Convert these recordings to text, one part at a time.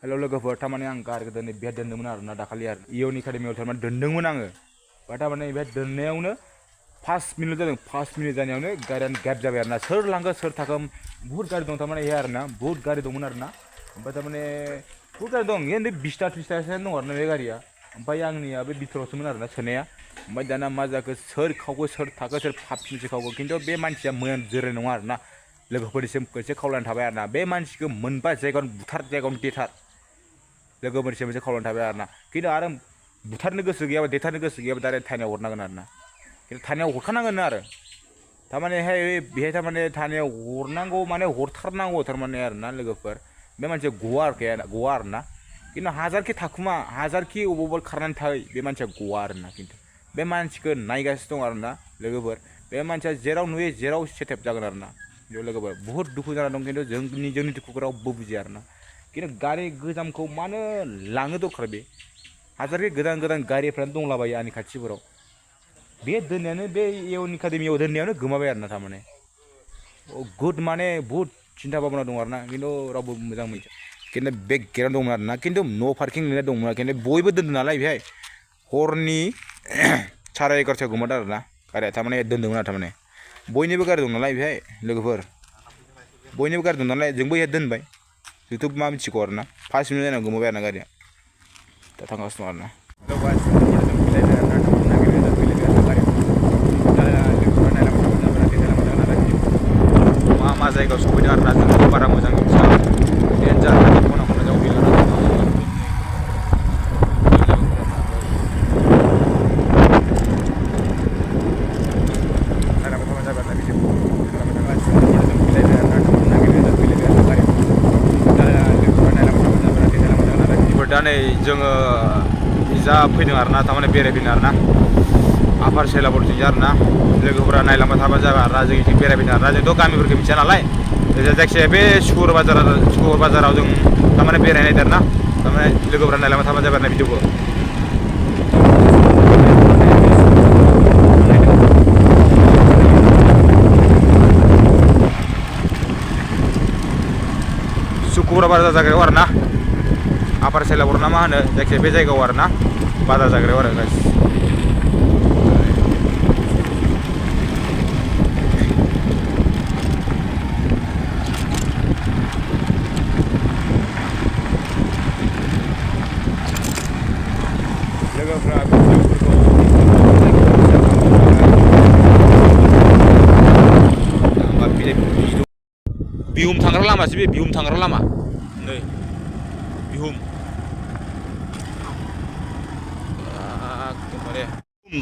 Hello लोगोफोर थारमाने आं गारिखौ दिनै बेहाय दोन्दोंमोन आरोना दाखालि आरो इउन एकाडेमियाव थारमाने दोन्दोंमोन आङो बा थारमाने बेहाय दोननायावनो 5 मिनिट जादों 5 मिनिट जानायावनो गारियानो गायब जाबाय आरोना सोर लांखो सोर थाखो बहुत गारि दं थारमाने इहे आरोना बहुत गारि दंमोन आरोना ओमफ्राय थारमाने बहुत गारि दं खिन्थु 20टा 30टासो दं आरोना बे गारिया ओमफ्राय आंनिया बे बिथोरावसोमोन आरोना सोनाया ओमफ्राय दाना मा जाखो सोर खावखो सोर थाखो सोर 5 मिनिटसो खावखो खिन्थु बे मानसिया मोजां जोरनाय नङा आरोना लोगोफोरनिसिम खनसे खावलायनाय थाबाय आरोना बे मानसिखौ मोनबा जायगायावनो बुथार जायगायावनो देथार लोगोफोरनिसिम मोनसे खावलायनाय थाबाय आरोना खिन्थु आरो बुथारनो गोसो गैयाबा देथारनो गोसो गैयाबा डाइरेक्ट थानायाव हरनांगोन आरोना खिन्थु थानायाव हरखानांगोन आरो थारमाने बेहाय थारमाने थानायाव हरनांगौ माने हरथारनांगौ थारमाने आरोना लोगोफोर बे मानसिया गवा आरोना खिन्थु हाजारखि थाखुमा हाजारखि अबावबा खारनानै थाहै बे मानसिया गवा आरोना खिन्थु बे मानसिखौ नायगासिनो दं आरोना लोगोफोर बे मानसिया जेराव नुयो जेराव सेटेप जागोन आरोना लोगोफोर बहुत दुखु जाना दं खिन्थु जोंनि दुखुखौ रावबो बुजिया आरोना खिन्थु गारि गोजामखौ मानो लाङो दरखार बे हाजारखि गोदान गोदान गारिफ्रानो दंलाबायो आंनि खाथिफोराव बे दोननायानो बे इउन एकाडेमियाव दोननायावनो गोमाबाय आरोना थारमाने गुड माने बहुत सिन्था भाबना दं आरोना खिन्थु रावबो मोजां मोनथिया खिन्थु बे गेटआव दंमोन आरोना खिन्थु नो पार्किं लिरनाय दंमोन खिन्थु बयबो दोन्दों नालाय बेहाय हरनि 11:30 गोमादों आरोना गारिया थारमाने दोन्दोंमोन आरो थारमाने बयनिबो गारि दं नालाय बेहाय लोगोफोर बयनिबो गारि दं नालाय जोंबो बेहाय दोनबाय जोंथ' मा मिथिगौ आरोना 5 मिनिट जानायाव गोमाबाय आरोना गारिया दा थांगासिनो दं आरोना मा जायगायाव सफैदों आरोना जों बारा मोजां मिथिया डेन्जार खना खना जाव फैदों दा नै जोङो जा फैदों आरोना थारमाने बेरायफैदों आरोना आफार सेलाबरथिं आरोना लोगोफोरा नायलांबाय थाबा जाबाय आरोना जोंनिथिं बेरायफैदों आरोना जोंथ' गामिफोरखौ मिथिया नालाय जायखिजाया बे सुकुर बाजाराव जों थारमाने बेरायनाय आरोना थारमाने लोगोफोरा नायलांबाय थाबा जाबाय आरोना भिडिअखौ सुकुर बाजार जायगायाव आरोना आफार सेलाबर ना मा होनो जायखिजाया बे जायगायाव आरोना बाजार जाग्रायाव आरो गाइस लोगोफ्रा बिहुम थांग्रा लामासो बे बिहुम थांग्रा लामा नै बिहुम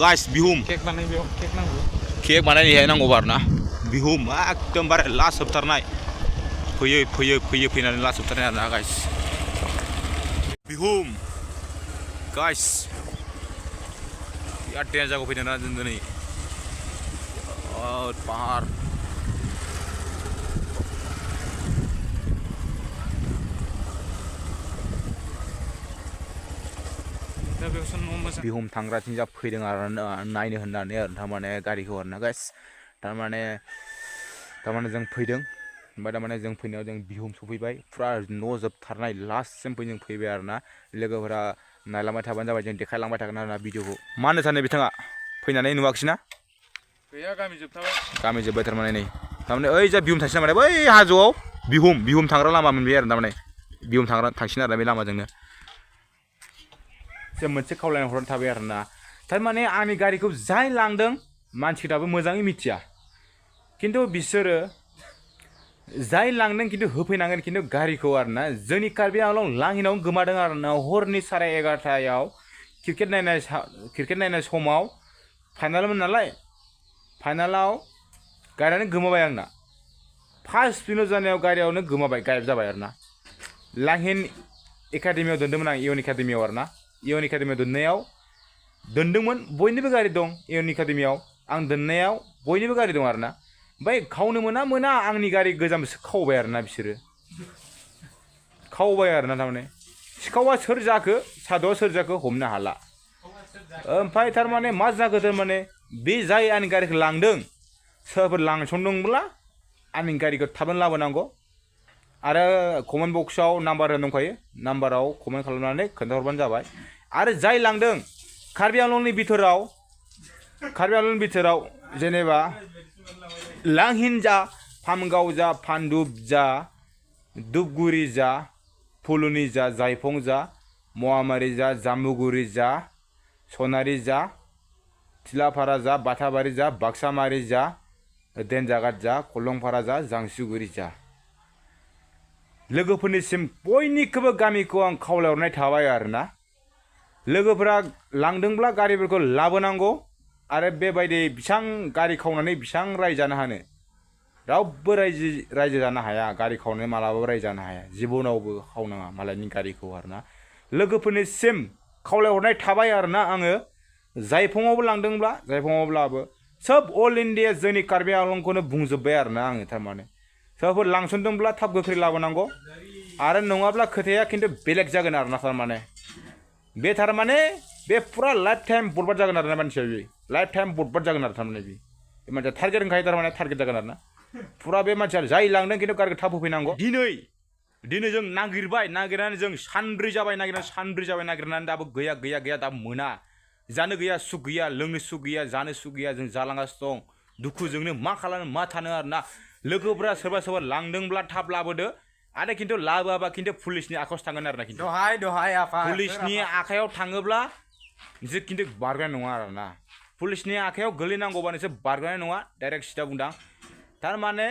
गाइस बिहुम केक बानायनाय नांगौ आरोना बिहुम एकदमबारे लास्ट जोबथारनाय फैनानै लास्ट जोबथारनाय आरोना गाइस बिहुम गाइस बिराद देन्जार जायगायाव फैदों ना जों दिनै पाहार बिहुम थांग्राथिं जा फैदों आरो नायनो होननानै आरो थारमाने गारिखौ आरोना गाइस थारमाने जों फैदों ओमफ्राय थारमाने जों फैनायाव जों बिहुम सफैबाय फुरा न' जोबथारनाय लास्टसिम जों फैबाय आरोना लोगोफोरा नायलांबाय थाबानो जाबाय जों देखायलांबाय थागोन आरोना भिडिअखौ मा होननो सानो बिथाङा फैनानै नुवाखिसैना गैया गामि जोब्बाय थारमाने नै थारमाने ओइ जा बिहुम थांसिन नामा बै हाजोआव बिहुम थांग्रा लामा मोनबाय आरो थारमाने बिहुम थांग्रा थांसिन आरो बे लामाजोंनो जों मोनसे खावलायनाय हरनानै थाबाय आरोना थारमाने आंनि गारिखौ जाय लांदों मानसिफ्राबो मोजाङै मिथिया खिन्थु बिसोरो जाय लांदों खिन्थु होफैनांगोन खिन्थु गारिखौ आरोना जोंनि कार्बि आंलं लांहिनायाव गोमादों आरोना हरनि 11:30 क्रिकेट नायनाय समाव फाइनालमोन नालाय फाइनालाव गारियानो गोमाबाय आंना 5 मिनिट जानायाव गारियावनो गोमाबाय गायब जाबाय आरोना लांहिन एकाडेमियाव दोन्दोंमोन आं इउन एकाडेमियाव आरोना इउन एकाडेमियाव दोन्दोंमोन बयनिबो गारि दं इउन एकाडेमियाव आं दोननायाव बयनिबो गारि दं आरोना ओमफ्राय खावनो मोना आंनि गारि गोजामसो खावबाय आरोना बिसोरो खावबाय आरोना थारमाने सिखावा सोर जाखो सादुआ सोर जाखो हमनो हाला ओमफ्राय थारमाने मा जाखो थारमाने बे जाय आंनि गारिखौ लांदों सोरबाफोर लांसनदोंब्ला आंनि गारिखौ थाबैनो लाबोनांगौ आरो कमेन्ट बक्सआव नाम्बार दंखायो नाम्बाराव कमेन्ट खालामनानै खोन्थाहरबानो जाबाय आरो जाय लांदों कार्बि आंलंनि बिथोराव जेनेबा लांहिन जा पामगाव जा पान्दुप जा धुपगुरि जा फुलुनि जा जायफं जा महामारि जा जाम्बुगुरि जा सनारि जा थिलाफारा जा बाथाबारि जा बाक्सामारि जा देनजागाद जा कलंपारा जा जांसुगुरि जा लोगोफोरनिसिम बयनिखौबो गामिखौ आं खावलायहरनाय थाबाय आरोना लोगोफोरा लांदोंब्ला गारिफोरखौ लाबोनांगौ आरो बेबायदि बिसां गारि खावनानै बिसां रायजानो हानो रावबो रायजो जानो हाया गारि खावनानै मालाबाबो रायजानो हाया जिबनावबो खावनाङा मालायनि गारिखौ आरोना लोगोफोरनिसिम खावलायहरनाय थाबाय आरोना आङो जायफङावबो लांदोंब्ला जायफङावब्लाबो सोब अल इन्डिया जोंनि कार्बि आंलंखौनो बुंजोब्बाय आरोना आङो थारमाने सोरबाफोर लांसनदोंब्ला थाब गोख्रै लाबोनांगौ आरो नङाब्ला खोथाया खिन्थु बेलेग जागोन आरोना थारमाने बे फुरा लाइफ टाइम बरबाद जागोन आरोना मानसिया बे लाइफ टाइम बरबाद जागोन आरो थारमाने बे मानसिया टारगेट होनखायो थारमाने टारगेट जागोन आरोना फुरा बे मानसिया जाय लांदों खिन्थु गारिखौ थाब होफैनांगौ दिनै जों नागिरनानै जों सानब्रै जाबाय नागिरनानै दाबो गैया दाबो मोना जानो गैया सुख गैया लोंनो सुख गैया जानो सुख गैया जों जालांगासिनो दं दुखुजोंनो मा खालामनो मा थानो आरोना लोगोफोरा सोरबा लांदोंब्ला थाब लाबोदो आरो खिन्थु लाबोआबा खिन्थु पुलिसनि आखायावसो थांगोन आरोना खिन्थु दहाय आफा पुलिसनि आखायाव थाङोब्ला जे खिन्थु बारग'नाय नङा आरोना पुलिसनि आखायाव गोलैनांगौबा नोंसोर बारग'नाय नङा डाइरेक्ट सिदा बुंदां थारमाने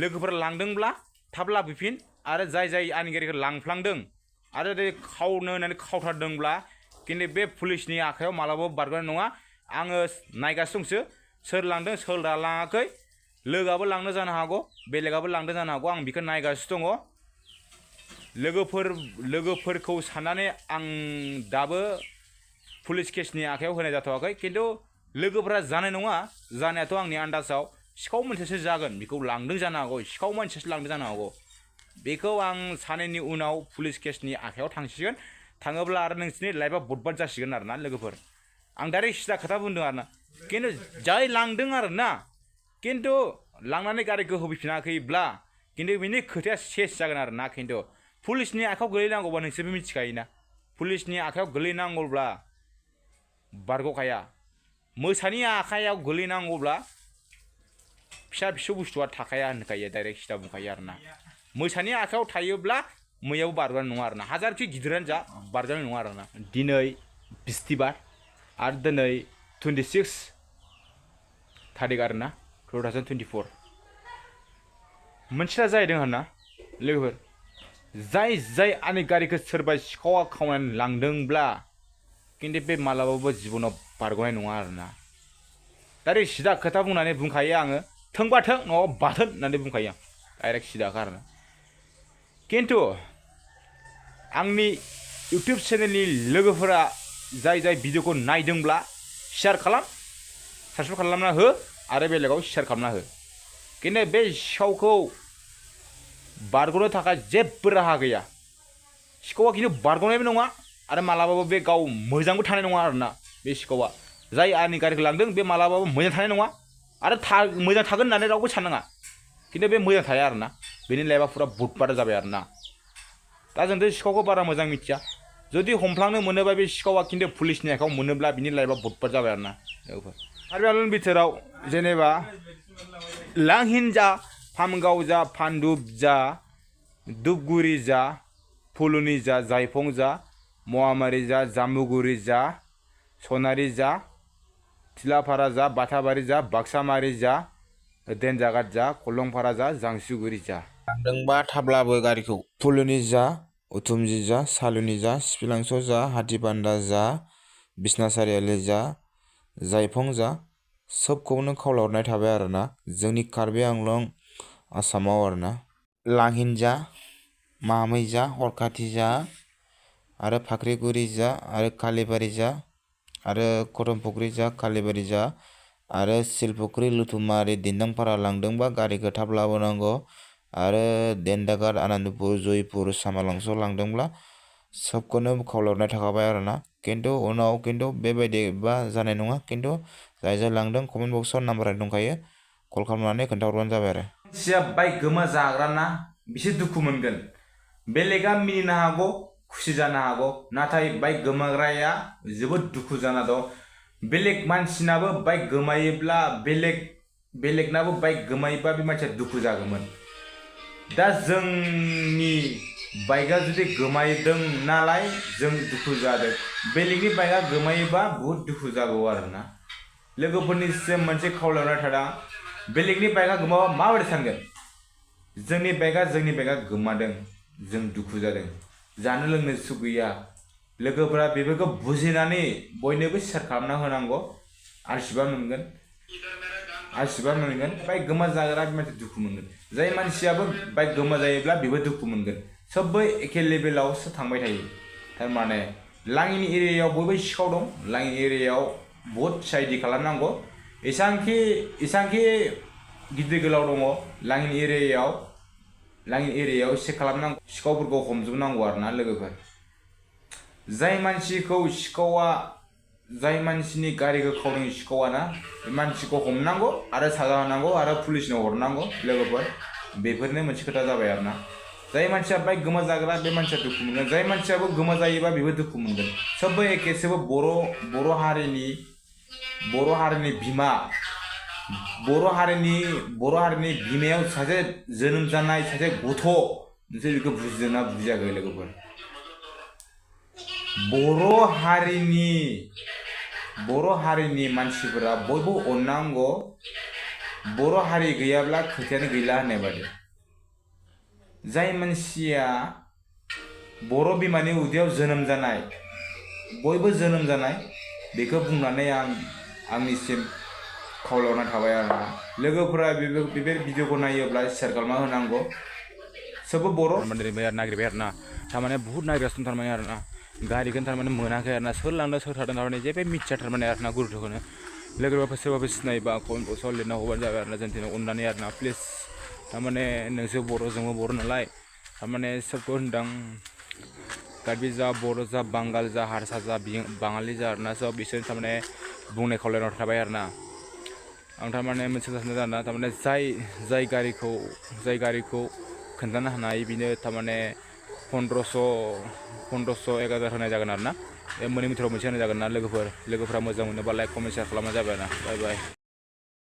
लोगोफोरा लांदोंब्ला थाब लाबोफिन आरो जाय आंनि गारिखौ लांफ्लांदों आरो खावनो होननानै खावथारदोंब्ला खिन्थु बे पुलिसनि आखायाव मालाबाबो बारग'नाय नङा आङो नायगासिनो दंसो सोर लांदों सोर लाङाखै लोगोआबो लांनो जानो हागौ बेलेगाबो लांदों जानो हागौ आं बेखौ नायगासिनो दङ लोगोफोरखौ साननानै आं दाबो पुलिस केसनि आखायाव होनाय जाथ'वाखै खिन्थु लोगोफोरा जानाय नङा जानायाथ' आंनि आन्दाजाव सिखाव मोनसेसो जागोन बेखौ लांदों जानो हागौ सिखाव मोनसेसो लांदों जानो हागौ बेखौ आं सानैनि उनाव पुलिस केसनि आखायाव थांसिगोन थाङोब्ला आरो नोंसोरनि लाइफआ बरबाद जासिगोन आरोना लोगोफोर आं डाइरेक्ट सिदा खोथा बुंदों आरोना खिन्थु जाय लांदों आरोना खिन्थु लांनानै गारिखौ होफैफिनाखैब्ला खिन्थु बिनि खोथाया सेस जागोन आरोना खिन्थु पुलिसनि आखायाव गोलैनांगौबा नोंसोरबो मिथिखायोना पुलिसनि आखायाव गोलैनांगौब्ला बारग'खाया मोसानि आखायाव गोलैनांगौब्ला फिसा फिसौ बुस्थुआ थाखाया होनखायो डाइरेक्ट सिदा बुंखायो आरोना मोसानि आखायाव थायोब्ला मैयाबो बारग'नाय नङा आरोना हाजारखि गिदिरानो जा बारग'नाय नङा आरोना दिनै बिस्थिबार आरो दिनै 26 थारिख आरोना 2024 मोनसेया जाहैदों आरोना लोगोफोर जाय आंनि गारिखौ सोरबा सिखावा खावनानै लांदोंब्ला खिन्थु बे मालाबाबो जिबनाव बारग'नाय नङा आरोना डाइरेक्ट सिदा खोथा बुंनानै बुंखायो आङो थोंबा थों नङाबा बाथोन होननानै बुंखायो आं डाइरेक्ट सिदाखा आरोना खिन्थु आंनि इउटुब चेनेलनि लोगोफोरा जाय भिडिअखौ नायदोंब्ला शेयार खालाम साबस्क्राइब खालामना हो आरो बेलेगाव शेयार खालामना हो खिन्थु बे सिखावखौ बारग'नो थाखाय जेबो राहा गैया सिखावा खिन्थु बारग'नायबो नङा आरो मालाबाबो बे गाव मोजांबो थानाय नङा आरोना बे सिखावा जाय आंनि गारिखौ लांदों बे मालाबाबो मोजां थानाय नङा आरो मोजां थागोन होननानै रावबो साननाङा खिन्थु बे मोजां थाया आरोना बेनि लाइफआ फुरा बुटबार जाबाय आरोना दा जोंथ' सिखावखौ बारा मोजां मिथिया जुदि हमफ्लांनो मोनोबा बे सिखावा खिन्थु पुलिसनि आखायाव मोनोब्ला बिनि लाइफआ बुटबार जाबाय आरोना कार्बि आंलं बिथोराव जेनेबा लांहिन जा पामगाव जा पान्दुप जा धुपगुरि जा फुलुनि जा जायफं जा महामारि जा जाम्बुगुरि जा सनारि जा थिलाफारा जा बाथाबारि जा बाक्सामारि जा देनजागाद जा कलंपारा जा जांसुगुरि जा लांदोंबा थाब्लाबो गारिखौ फुलुनि जा उथुमजि जा सालुनि जा सिफिलांस' जा हाथिबान्दा जा बिसनासारियालि जा जायफं जा सबखौनो खावलायहरनाय थाबाय आरोना जोंनि कार्बि आंलं आसामाव आरोना लांहिन जा मामै जा हरखाथि जा आरो फाख्रिगुरि जा आरो कालिबारि जा आरो कटनफुख्रि जा कालिबारि जा आरो सिलफुख्रि लुथुमारि दिन्दांपारा लांदोंबा गारिखौ थाब लाबोनांगौ आरो देन्दागाद आनन्दपुर जयपुर सामालांस' लांदोंब्ला सबखौनो खावलायहरनाय थाखाबाय आरोना खिन्थु उनाव खिन्थु बेबायदिबा जानाय नङा खिन्थु जाय लांदों कमेन्ट बक्सआव नाम्बार दंखायो कल खालामनानै खोन्थाहरबानो जाबाय आरो सिया बाइक गोमा जाग्रा ना बिसोर दुखु मोनगोन बेलेगा मिनिनो हागौ खुसि जानो हागौ नाथाय बाइक गोमाग्राया जोबोद दुखु जाना दं बेलेग मानसिनाबो बाइक गोमायोब्ला बेलेगनाबो बाइक गोमायोबा बे मानसिया दुखु जागौमोन दा जोंनि बाइकआ जुदि गोमादों नालाय जों दुखु जादों बेलेगनि बाइकआ गोमायोबा बहुत दुखु जागौ आरोना लोगोफोरनिसिम मोनसे खावलायनाय थादों बेलेगनि बाइकआ गोमाबा माबायदि सानगोन जोंनि बाइकआ गोमादों जों दुखु जादों जानो लोंनो सुख गैया लोगोफोरा बेफोरखौ बुजिनानै बयनोबो शेयार खालामना होनांगौ आशीर्बाद मोनगोन बाइक गोमा जाग्रा बे मानसि दुखु मोनगोन जाय मानसियाबो बाइक गोमा जायोब्ला बेबो दुखु मोनगोन सबबो एखे लेभेलावसो थांबाय थायो थारमाने लाङिनि एरियायाव बयबो सिखाव दं लाङिनि एरियायाव बहुत साइडि खालामनांगौ एसांखि गिदिर गोलाव दङ लाङिनि एरियायाव एसे खालामनांगौ सिखावफोरखौ हमजोबनांगौ आरोना लोगोफोर जाय मानसिनि गारिखौ खावदों सिखावा ना बे मानसिखौ हमनांगौ आरो साजा होनांगौ आरो पुलिसनो हरनांगौ लोगोफोर बेफोरनो मोनसे खोथा जाबाय आरोना जाय मानसिया बाइक गोमा जाग्रा बे मानसिया दुखु मोनगोन जाय मानसियाबो गोमा जायोबा बेबो दुखु मोनगोन सबबो एखे सबबो बर' हारिनि बिमा बर' हारिनि बिमायाव सासे जोनोम जानाय सासे गथ' नोंसोर बेखौ बुजिदोंना बुजियाखै लोगोफोर बर' हारिनि मानसिफोरा बयबो अननांगौ बर' हारि गैयाब्ला खोथायानो गैला होननाय बायदि जाय मानसिया बर' बिमानि उदैयाव जोनोम जानाय बयबो जोनोम जानाय बेखौ बुंनानै आंनिसिम खावलायना थाबाय आरोना लोगोफोरा बेफोर भिडिअखौ नायोब्ला शेयार खालामना होनांगौ सबबो बर' नागिरबाय आरोना थारमाने बहुत नागिरगासिनो थारमाने आरोना गारिखौनो थारमाने मोनाखै आरोना सोर लांदों सोर थादों थारमाने जेबो मिथिया थारमाने आरोना गुरुत्वखौनो लोगोफोरा सोरबाफोर सिनायबा कमेन्ट बक्सआव लिरना हरबानो जाबाय आरोना जोंथिनो अननानै आरोना प्लिज थारमाने नोंसोर बर' जोंबो बर' नालाय थारमाने सबखौ होनदां कार्बि जा बर' जा बांगाल जा हारसा जा बाङालि जा आरोना सब बिसोर थारमाने बुंनाय खावलायनाय थाबाय आरोना आं थारमाने मोनसे खोथा सानदों आरोना थारमाने जाय गारिखौ खोन्थानो हानाय बिनो थारमाने 1500 1000 होनाय जागोन आरोना बे मोननै मिटाराव मोनसे होनाय जागोन ना लोगोफोरा मोजां मोनोबा लाइक कमेन्ट शेयार खालामनाय जाबाय आरोना बाय बाय।